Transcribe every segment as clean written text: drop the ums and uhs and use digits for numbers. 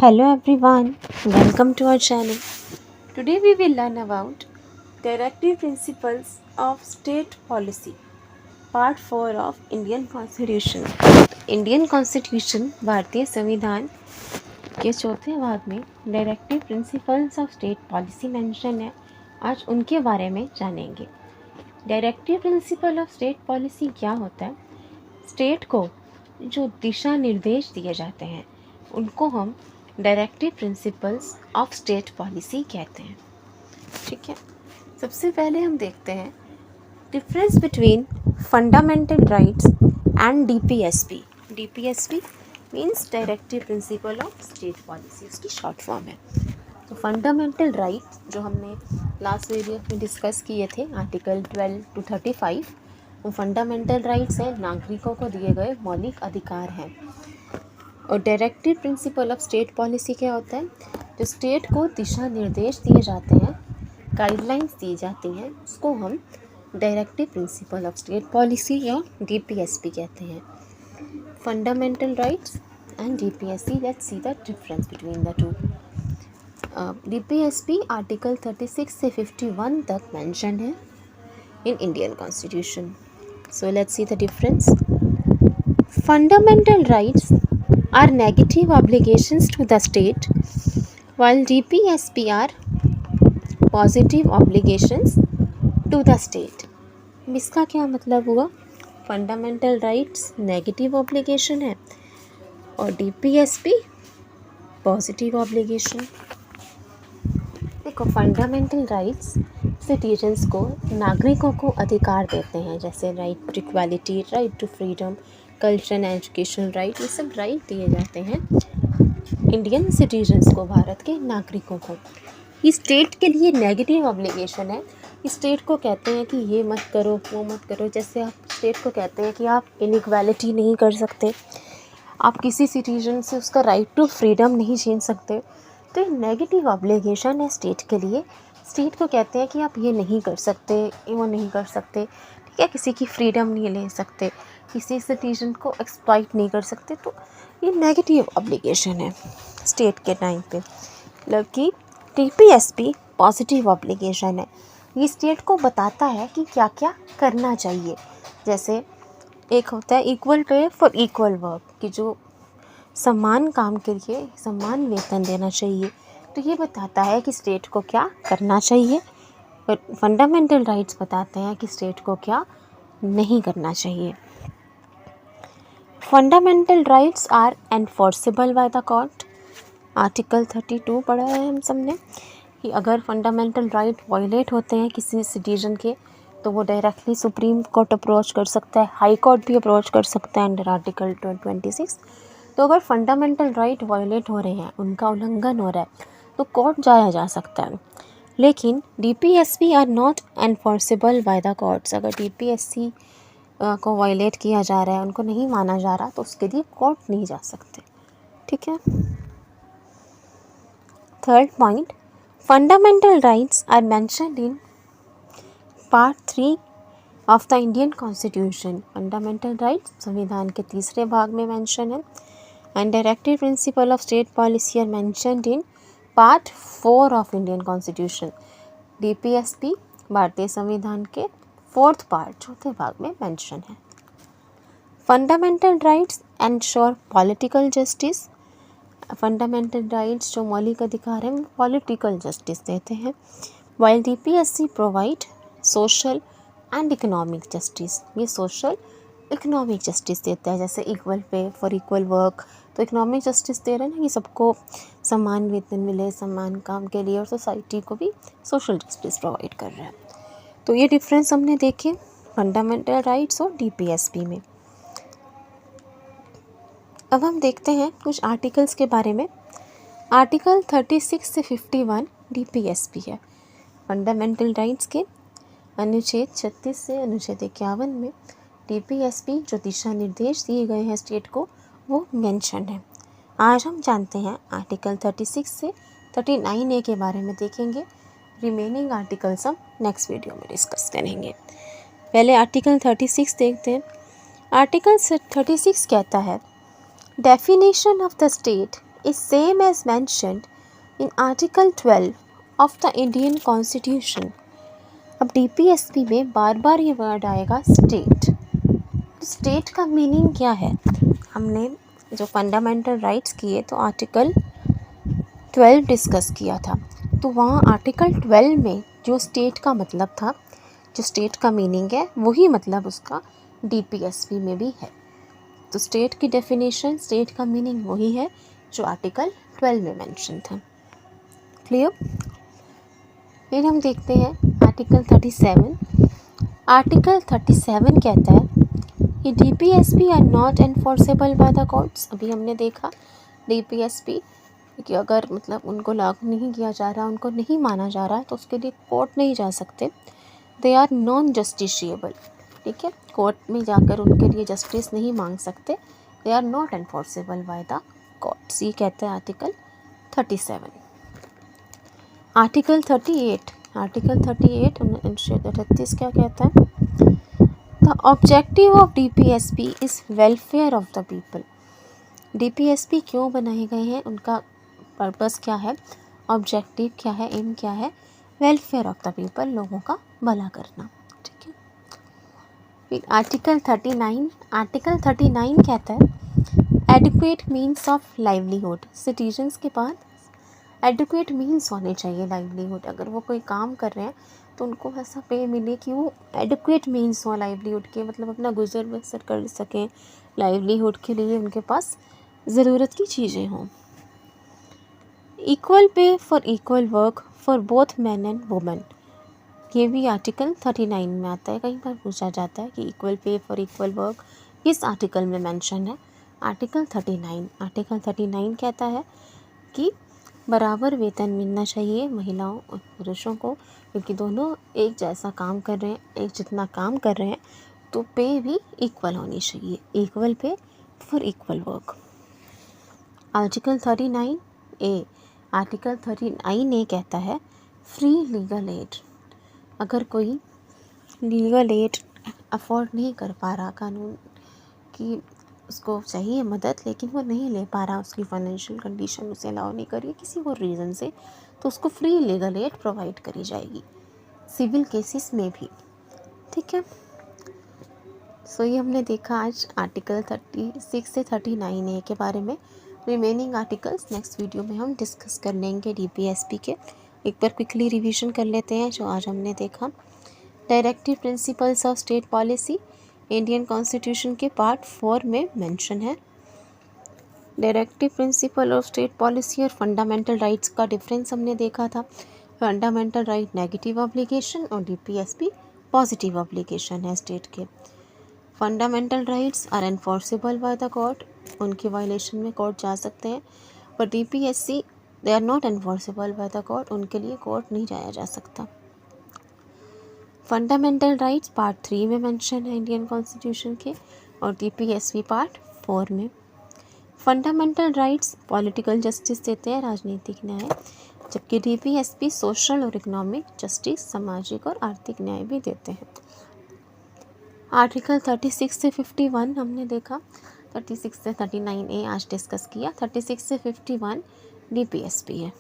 Hello everyone, welcome to our channel. Today we will learn about Directive Principles of State Policy, Part 4 of Indian Constitution. Indian Constitution भारतीय संविधान के चौथे भाग में directive principles of state policy mention है। आज उनके बारे में जानेंगे। Directive principle of state policy क्या होता है? स्टेट को जो दिशा निर्देश दिए जाते हैं उनको हम directive principles of state policy कहते हैं। ठीक है, सबसे पहले हम देखते हैं difference between fundamental rights and DPSP. DPSP means directive principle of state policy, उसकी शॉर्ट फॉर्म है। तो फंडामेंटल राइट जो हमने लास्ट वीडियो में डिस्कस किए थे, आर्टिकल 12 to 35, वो फंडामेंटल राइट्स हैं, नागरिकों को दिए गए मौलिक अधिकार हैं। और directive principle of state policy क्या होता है? जो स्टेट को दिशा निर्देश दिए जाते हैं, गाइडलाइंस दी जाती हैं, उसको हम directive principle of state policy या डीपीएसपी कहते हैं। Fundamental rights and DPSP, let's see the difference between the two. DPSP article 36 से 51 तक मेंशन है in Indian Constitution. So let's see the difference. Fundamental rights are negative obligations to the state, while DPSP are positive obligations to the state. इसका क्या मतलब हुआ? Fundamental rights negative obligation है और DPSP positive obligation. देखो, fundamental rights citizens को, नागरिकों को अधिकार देते हैं, जैसे right to equality, right to freedom, culture and education right, ये सब राइट दिए जाते हैं इंडियन सिटीजन्स को, भारत के नागरिकों को। ये स्टेट के लिए नेगेटिव ऑब्लिगेशन है। स्टेट को कहते हैं कि ये मत करो, वो मत करो। जैसे आप स्टेट को कहते हैं कि आप इनइक्वालिटी नहीं कर सकते, आप किसी सिटीजन से उसका राइट टू फ्रीडम नहीं छीन सकते। तो ये नेगेटिव ऑब्लिगेशन है स्टेट के लिए। स्टेट को कहते हैं कि आप ये नहीं कर सकते, वो नहीं कर सकते, ठीक है, किसी की फ्रीडम नहीं ले सकते, किसी सिटीजन को एक्सप्लॉइट नहीं कर सकते। तो ये नेगेटिव ऑब्लिगेशन है स्टेट के टाइम पे। जबकि टीपीएसपी पॉजिटिव ऑब्लिगेशन है। ये स्टेट को बताता है कि क्या क्या करना चाहिए। जैसे एक होता है equal pay for equal work, कि जो समान काम के लिए समान वेतन देना चाहिए। तो ये बताता है कि स्टेट को क्या करना चाहिए, और फंडामेंटल राइट्स बताते हैं कि स्टेट को क्या नहीं करना चाहिए। Fundamental rights are enforceable by the court. Article 32 पढ़ा है हम सब ने कि अगर फंडामेंटल राइट वायलेट होते हैं किसी सिटीजन के, तो वो डायरेक्टली सुप्रीम कोर्ट अप्रोच कर सकता है, हाई कोर्ट भी अप्रोच कर सकता है अंडर आर्टिकल 26। तो अगर फंडामेंटल राइट वायलेट हो रहे हैं, उनका उल्लंघन हो रहा है, तो कोर्ट जाया जा सकता है। लेकिन DPSP are not enforceable by the courts. अगर डीपीएससी को वायलेट किया जा रहा है, उनको नहीं माना जा रहा, तो उसके लिए कोर्ट नहीं जा सकते। ठीक है। Third point, fundamental rights are mentioned in part 3 of the Indian constitution. Fundamental rights संविधान के तीसरे भाग में मेंशन है। And directive principle of state policy are mentioned in part 4 of Indian constitution. DPSP भारतीय संविधान के 4th पार्ट, चौथे भाग में मेंशन है। Fundamental rights ensure political justice. Fundamental rights जो मौलिक अधिकार हैं, वो पॉलिटिकल जस्टिस देते हैं। While DPSC provide social and economic justice. ये सोशल इकोनॉमिक जस्टिस देता है, जैसे equal pay for equal work. तो इकोनॉमिक जस्टिस दे रहे हैं ना कि सबको समान वेतन मिले समान काम के लिए, और सोसाइटी को भी सोशल जस्टिस प्रोवाइड कर रहा है। तो ये डिफरेंस हमने देखे फंडामेंटल राइट्स और डीपीएसपी में। अब हम देखते हैं कुछ आर्टिकल्स के बारे में। आर्टिकल 36 से 51 डीपीएसपी है। फंडामेंटल राइट्स के अनुच्छेद 36 से अनुच्छेद 51 में डीपीएसपी जो दिशा निर्देश दिए गए हैं स्टेट को, वो मेंशन है। आज हम जानते हैं आर्टिकल 36 से 39A के बारे में देखेंगे। रिमेनिंग आर्टिकल्स हम नेक्स्ट वीडियो में डिस्कस करेंगे। पहले आर्टिकल 36 देखते हैं। आर्टिकल 36 कहता है, definition of the state is same as mentioned in Article 12 of the Indian Constitution. अब DPSP में बार बार ये वर्ड आएगा स्टेट। तो स्टेट का मीनिंग क्या है? हमने जो फंडामेंटल राइट्स किए तो आर्टिकल 12 डिस्कस किया था। तो वहाँ आर्टिकल 12 में जो स्टेट का मतलब था, जो स्टेट का मीनिंग है, वही मतलब उसका DPSP में भी है। तो स्टेट की डेफिनेशन, स्टेट का मीनिंग वही है जो आर्टिकल 12 में मेंशन था। क्लियर? फिर हम देखते हैं आर्टिकल 37। आर्टिकल 37 कहता है कि DPSP are not enforceable by the courts. अभी हमने देखा DPSP कि अगर मतलब उनको लागू नहीं किया जा रहा, उनको नहीं माना जा रहा है, तो उसके लिए कोर्ट नहीं जा सकते। They are non justiciable. ठीक है, कोर्ट में जाकर उनके लिए जस्टिस नहीं मांग सकते। They are not enforceable by the courts, ये कहता है आर्टिकल 37। आर्टिकल 38, आर्टिकल 38 38 क्या कहता है? The objective of DPSP is welfare of the people. DPSP क्यों बनाए गए हैं, उनका पर्पस क्या है, ऑब्जेक्टिव क्या है, एम क्या है? वेलफेयर ऑफ द पीपल, लोगों का भला करना। ठीक है। फिर आर्टिकल 39, आर्टिकल 39 कहता है adequate means of livelihood. Citizens के पास एडिक्वेट मीन्स होने चाहिए लाइवलीहुड। अगर वो कोई काम कर रहे हैं तो उनको ऐसा पे मिले कि वो एडिक्वेट मीन्स हो लाइवलीहुड के, मतलब अपना गुजर बसर कर सकें, लाइवलीहुड के लिए उनके पास ज़रूरत की चीज़ें हों। Equal pay for equal work for both man and women, ये भी आर्टिकल 39 में आता है। कई बार पूछा जाता है कि equal pay for equal work किस आर्टिकल में मेंशन है? आर्टिकल 39। आर्टिकल 39 कहता है कि बराबर वेतन मिलना चाहिए महिलाओं और पुरुषों को, क्योंकि दोनों एक जैसा काम कर रहे हैं, एक जितना काम कर रहे हैं, तो पे भी इक्वल होनी चाहिए। Equal pay for equal work. Article 39 A, article 39 ए कहता है फ्री लीगल एड। अगर कोई लीगल एड अफोर्ड नहीं कर पा रहा, कानून की उसको चाहिए मदद लेकिन वो नहीं ले पा रहा, उसकी फाइनेंशियल कंडीशन उसे अलाउ नहीं कर रही किसी और रीज़न से, तो उसको फ्री लीगल एड प्रोवाइड करी जाएगी, सिविल केसेस में भी। ठीक है। सो ये हमने देखा आज आर्टिकल 36 से 39 ए के बारे में। रिमेनिंग आर्टिकल्स नेक्स्ट वीडियो में हम डिस्कस कर लेंगे DPSP के। एक बार क्विकली रिवीजन कर लेते हैं जो आज हमने देखा। Directive principles of state policy Indian constitution के पार्ट 4 में मेंशन है। Directive principle of state policy और फंडामेंटल राइट्स का डिफरेंस हमने देखा था। फंडामेंटल राइट नेगेटिव ऑब्लिगेशन और DPSP पॉजिटिव ऑब्लिगेशन है स्टेट के। Fundamental rights are enforceable by the court, उनके वायलेशन में कोर्ट जा सकते हैं। पर DPSC they are not enforceable by the court, उनके लिए कोर्ट नहीं जाया जा सकता। फंडामेंटल राइट्स पार्ट 3 में मेंशन है इंडियन कॉन्स्टिट्यूशन के, और DPSP पार्ट 4 में। फंडामेंटल राइट्स पॉलिटिकल जस्टिस देते हैं, राजनीतिक न्याय, जबकि DPSP सोशल और इकोनॉमिक जस्टिस, सामाजिक और आर्थिक न्याय भी देते हैं। आर्टिकल 36 से 51 हमने देखा। 36 से 39 ए आज डिस्कस किया। 36 से 51 DPSP है।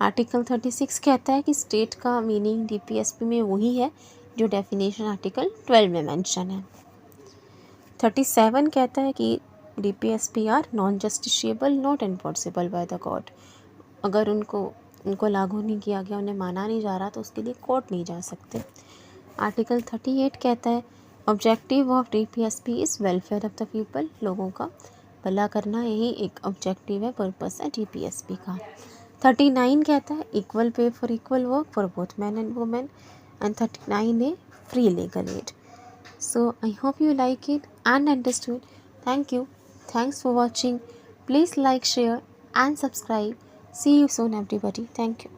आर्टिकल 36 कहता है कि स्टेट का मीनिंग DPSP में वही है जो डेफिनेशन आर्टिकल 12 में मेंशन है। 37 कहता है कि DPSP are non justiciable not enforceable by the court. अगर उनको लागू नहीं किया गया, उन्हें माना नहीं जा रहा, तो उसके लिए कोर्ट नहीं जा सकते। आर्टिकल 38 कहता है objective of DPSP is welfare of the people, लोगों का भला करना, यही एक ऑब्जेक्टिव है, पर्पस है DPSP का। 39 कहता है equal pay for equal work for both man and women, and 39 A free legal aid. So I hope you like it and understood. Thank you. Thanks for watching. Please like, share and subscribe. See you soon everybody. Thank you.